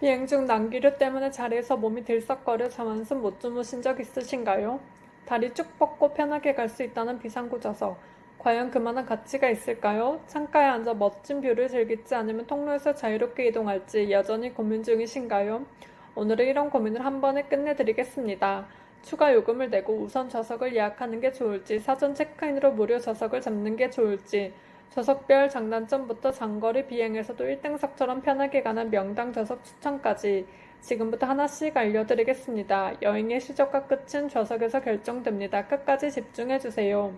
비행 중 난기류 때문에 자리에서 몸이 들썩거려 잠 한숨 못 주무신 적 있으신가요? 다리 쭉 뻗고 편하게 갈 수 있다는 비상구 좌석. 과연 그만한 가치가 있을까요? 창가에 앉아 멋진 뷰를 즐길지 아니면 통로에서 자유롭게 이동할지 여전히 고민 중이신가요? 오늘은 이런 고민을 한 번에 끝내드리겠습니다. 추가 요금을 내고 우선 좌석을 예약하는 게 좋을지, 사전 체크인으로 무료 좌석을 잡는 게 좋을지, 좌석별 장단점부터 장거리 비행에서도 1등석처럼 편하게 가는 명당 좌석 추천까지 지금부터 하나씩 알려드리겠습니다. 여행의 시작과 끝은 좌석에서 결정됩니다. 끝까지 집중해주세요.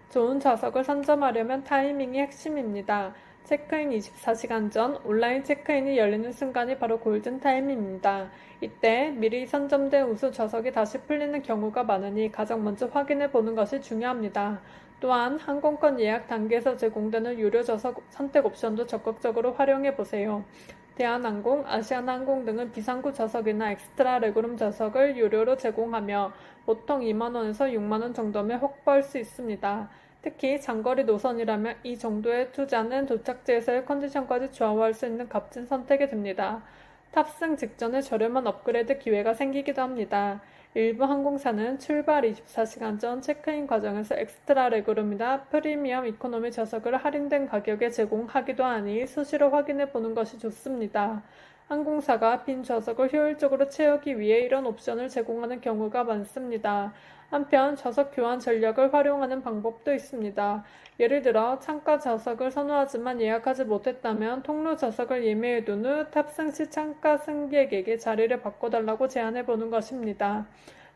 좋은 좌석을 선점하려면 타이밍이 핵심입니다. 체크인 24시간 전 온라인 체크인이 열리는 순간이 바로 골든타임입니다. 이때 미리 선점된 우수 좌석이 다시 풀리는 경우가 많으니 가장 먼저 확인해 보는 것이 중요합니다. 또한 항공권 예약 단계에서 제공되는 유료 좌석 선택 옵션도 적극적으로 활용해 보세요. 대한항공, 아시아나항공 등은 비상구 좌석이나 엑스트라 레그룸 좌석을 유료로 제공하며 보통 2만원에서 6만원 정도면 확보할 수 있습니다. 특히 장거리 노선이라면 이 정도의 투자는 도착지에서의 컨디션까지 좌우할 수 있는 값진 선택이 됩니다. 탑승 직전에 저렴한 업그레이드 기회가 생기기도 합니다. 일부 항공사는 출발 24시간 전 체크인 과정에서 엑스트라 레그룸이나 프리미엄 이코노미 좌석을 할인된 가격에 제공하기도 하니 수시로 확인해 보는 것이 좋습니다. 항공사가 빈 좌석을 효율적으로 채우기 위해 이런 옵션을 제공하는 경우가 많습니다. 한편 좌석 교환 전략을 활용하는 방법도 있습니다. 예를 들어 창가 좌석을 선호하지만 예약하지 못했다면 통로 좌석을 예매해둔 후 탑승 시 창가 승객에게 자리를 바꿔달라고 제안해보는 것입니다.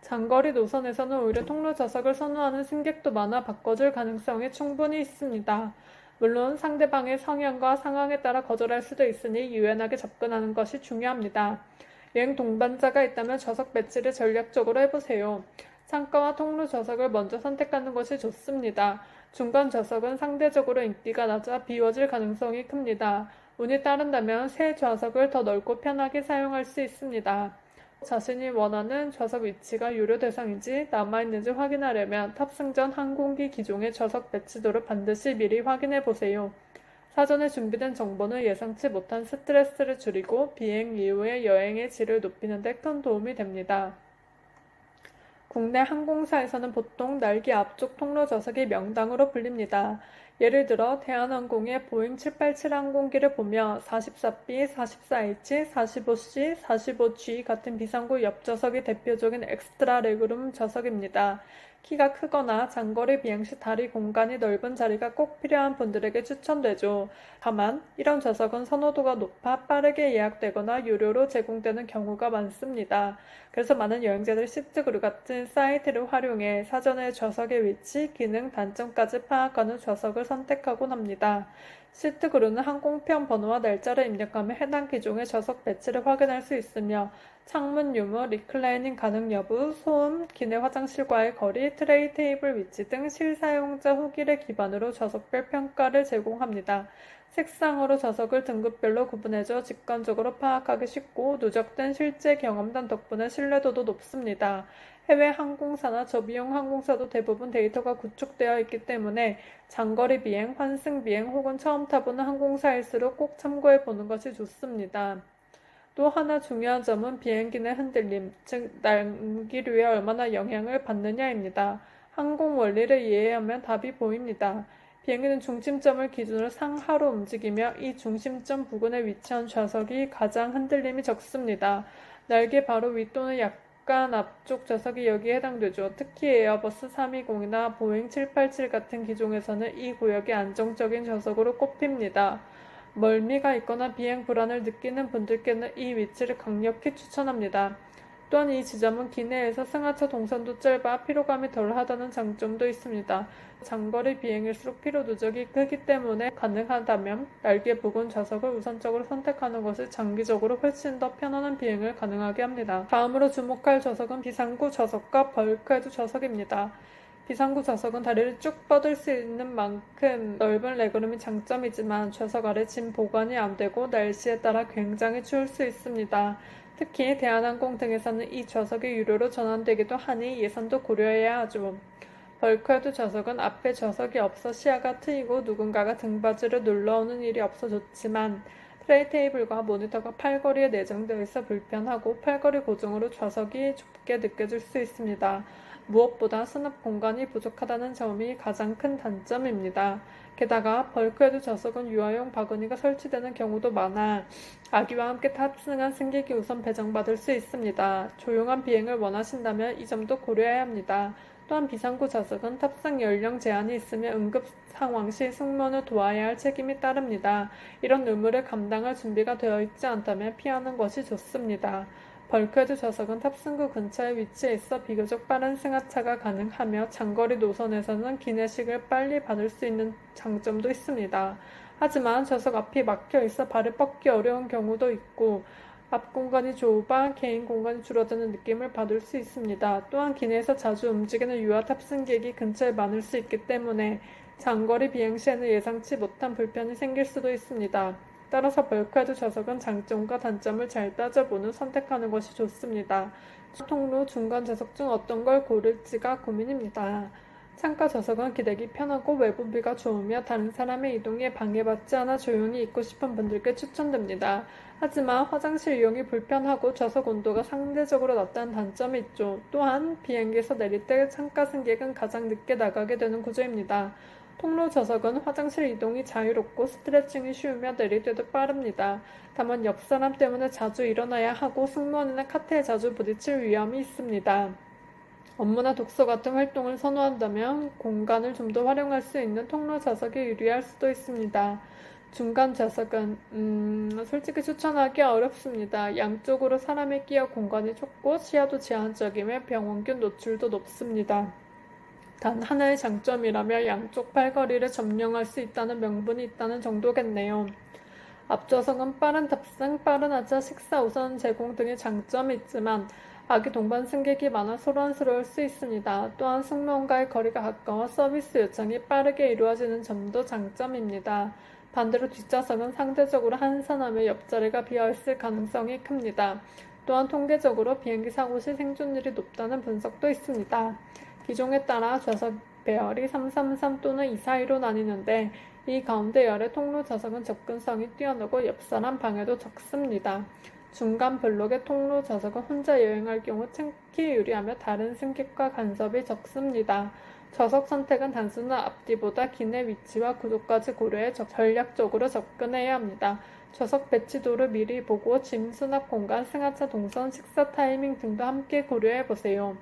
장거리 노선에서는 오히려 통로 좌석을 선호하는 승객도 많아 바꿔줄 가능성이 충분히 있습니다. 물론 상대방의 성향과 상황에 따라 거절할 수도 있으니 유연하게 접근하는 것이 중요합니다. 여행 동반자가 있다면 좌석 배치를 전략적으로 해보세요. 창가와 통로 좌석을 먼저 선택하는 것이 좋습니다. 중간 좌석은 상대적으로 인기가 낮아 비워질 가능성이 큽니다. 운이 따른다면 새 좌석을 더 넓고 편하게 사용할 수 있습니다. 자신이 원하는 좌석 위치가 유료 대상인지 남아있는지 확인하려면 탑승 전 항공기 기종의 좌석 배치도를 반드시 미리 확인해 보세요. 사전에 준비된 정보는 예상치 못한 스트레스를 줄이고 비행 이후의 여행의 질을 높이는 데 큰 도움이 됩니다. 국내 항공사에서는 보통 날개 앞쪽 통로 좌석이 명당으로 불립니다. 예를 들어 대한항공의 보잉 787 항공기를 보며 44B, 44H, 45C, 45G 같은 비상구 옆좌석이 대표적인 엑스트라 레그룸 좌석입니다. 키가 크거나 장거리 비행 시 다리 공간이 넓은 자리가 꼭 필요한 분들에게 추천되죠. 다만 이런 좌석은 선호도가 높아 빠르게 예약되거나 유료로 제공되는 경우가 많습니다. 그래서 많은 여행자들이 시트그룹 같은 사이트를 활용해 사전에 좌석의 위치, 기능, 단점까지 파악한 후 좌석을 선택하곤 합니다. 시트그룹은 항공편 번호와 날짜를 입력하면 해당 기종의 좌석 배치를 확인할 수 있으며 창문 유무, 리클라이닝 가능 여부, 소음, 기내 화장실과의 거리, 트레이 테이블 위치 등 실사용자 후기를 기반으로 좌석별 평가를 제공합니다. 색상으로 좌석을 등급별로 구분해줘 직관적으로 파악하기 쉽고 누적된 실제 경험담 덕분에 신뢰도도 높습니다. 해외 항공사나 저비용 항공사도 대부분 데이터가 구축되어 있기 때문에 장거리 비행, 환승 비행 혹은 처음 타보는 항공사일수록 꼭 참고해 보는 것이 좋습니다. 또 하나 중요한 점은 비행기 내 흔들림, 즉 날기류에 얼마나 영향을 받느냐입니다. 항공 원리를 이해하면 답이 보입니다. 비행기는 중심점을 기준으로 상하로 움직이며 이 중심점 부근에 위치한 좌석이 가장 흔들림이 적습니다. 날개 바로 위 또는 약간 앞쪽 좌석이 여기에 해당되죠. 특히 에어버스 320이나 보잉 787 같은 기종에서는 이 구역이 안정적인 좌석으로 꼽힙니다. 멀미가 있거나 비행 불안을 느끼는 분들께는 이 위치를 강력히 추천합니다. 또한 이 지점은 기내에서 승하차 동선도 짧아 피로감이 덜하다는 장점도 있습니다. 장거리 비행일수록 피로 누적이 크기 때문에 가능하다면 날개 부근 좌석을 우선적으로 선택하는 것이 장기적으로 훨씬 더 편안한 비행을 가능하게 합니다. 다음으로 주목할 좌석은 비상구 좌석과 벌크헤드 좌석입니다. 비상구 좌석은 다리를 쭉 뻗을 수 있는 만큼 넓은 레그룸이 장점이지만 좌석 아래 짐 보관이 안 되고 날씨에 따라 굉장히 추울 수 있습니다. 특히 대한항공 등에서는 이 좌석이 유료로 전환되기도 하니 예산도 고려해야 하죠. 벌크헤드 좌석은 앞에 좌석이 없어 시야가 트이고 누군가가 등받이를 눌러오는 일이 없어 좋지만 트레이 테이블과 모니터가 팔걸이에 내장되어 있어 불편하고 팔걸이 고정으로 좌석이 좁게 느껴질 수 있습니다. 무엇보다 수납 공간이 부족하다는 점이 가장 큰 단점입니다. 게다가 벌크헤드 좌석은 유아용 바구니가 설치되는 경우도 많아 아기와 함께 탑승한 승객이 우선 배정받을 수 있습니다. 조용한 비행을 원하신다면 이 점도 고려해야 합니다. 또한 비상구 좌석은 탑승 연령 제한이 있으며 응급 상황 시 승무원을 도와야 할 책임이 따릅니다. 이런 의무를 감당할 준비가 되어 있지 않다면 피하는 것이 좋습니다. 벌크헤드 좌석은 탑승구 근처에 위치해 있어 비교적 빠른 승하차가 가능하며 장거리 노선에서는 기내식을 빨리 받을 수 있는 장점도 있습니다. 하지만 좌석 앞이 막혀 있어 발을 뻗기 어려운 경우도 있고 앞 공간이 좁아 개인 공간이 줄어드는 느낌을 받을 수 있습니다. 또한 기내에서 자주 움직이는 유아 탑승객이 근처에 많을 수 있기 때문에 장거리 비행 시에는 예상치 못한 불편이 생길 수도 있습니다. 따라서 벌크헤드 좌석은 장점과 단점을 잘 따져본 후 선택하는 것이 좋습니다. 통로 중간 좌석 중 어떤 걸 고를지가 고민입니다. 창가 좌석은 기대기 편하고 외부비가 좋으며 다른 사람의 이동에 방해받지 않아 조용히 있고 싶은 분들께 추천됩니다. 하지만 화장실 이용이 불편하고 좌석 온도가 상대적으로 낮다는 단점이 있죠. 또한 비행기에서 내릴 때 창가 승객은 가장 늦게 나가게 되는 구조입니다. 통로 좌석은 화장실 이동이 자유롭고 스트레칭이 쉬우며 내릴 때도 빠릅니다. 다만 옆 사람 때문에 자주 일어나야 하고 승무원이나 카트에 자주 부딪힐 위험이 있습니다. 업무나 독서 같은 활동을 선호한다면 공간을 좀 더 활용할 수 있는 통로 좌석이 유리할 수도 있습니다. 중간 좌석은 솔직히 추천하기 어렵습니다. 양쪽으로 사람이 끼어 공간이 좁고 시야도 제한적이며 병원균 노출도 높습니다. 단 하나의 장점이라며 양쪽 팔걸이를 점령할 수 있다는 명분이 있다는 정도겠네요. 앞좌석은 빠른 탑승, 빠른 하차, 식사 우선 제공 등의 장점이 있지만 아기 동반 승객이 많아 소란스러울 수 있습니다. 또한 승무원과의 거리가 가까워 서비스 요청이 빠르게 이루어지는 점도 장점입니다. 반대로 뒷좌석은 상대적으로 한산하며 옆자리가 비어있을 가능성이 큽니다. 또한 통계적으로 비행기 사고 시 생존율이 높다는 분석도 있습니다. 기종에 따라 좌석 배열이 333 또는 242로 나뉘는데 이 가운데 열의 통로 좌석은 접근성이 뛰어나고 옆사람 방해도 적습니다. 중간 블록의 통로 좌석은 혼자 여행할 경우 특히 유리하며 다른 승객과 간섭이 적습니다. 좌석 선택은 단순한 앞뒤보다 기내 위치와 구조까지 고려해 전략적으로 접근해야 합니다. 좌석 배치도를 미리 보고 짐 수납 공간, 승하차 동선, 식사 타이밍 등도 함께 고려해 보세요.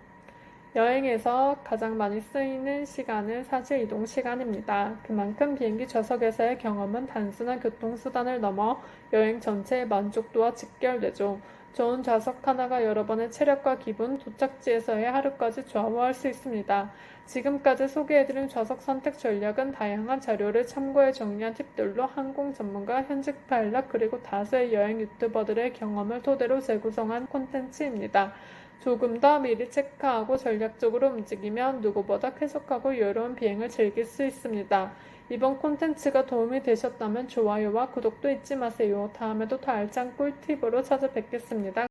여행에서 가장 많이 쓰이는 시간은 사실 이동 시간입니다. 그만큼 비행기 좌석에서의 경험은 단순한 교통수단을 넘어 여행 전체의 만족도와 직결되죠. 좋은 좌석 하나가 여러분의 체력과 기분, 도착지에서의 하루까지 좌우할 수 있습니다. 지금까지 소개해드린 좌석 선택 전략은 다양한 자료를 참고해 정리한 팁들로 항공 전문가, 현직 파일럿, 그리고 다수의 여행 유튜버들의 경험을 토대로 재구성한 콘텐츠입니다. 조금 더 미리 체크하고 전략적으로 움직이면 누구보다 쾌적하고 여유로운 비행을 즐길 수 있습니다. 이번 콘텐츠가 도움이 되셨다면 좋아요와 구독도 잊지 마세요. 다음에도 더 알찬 꿀팁으로 찾아뵙겠습니다.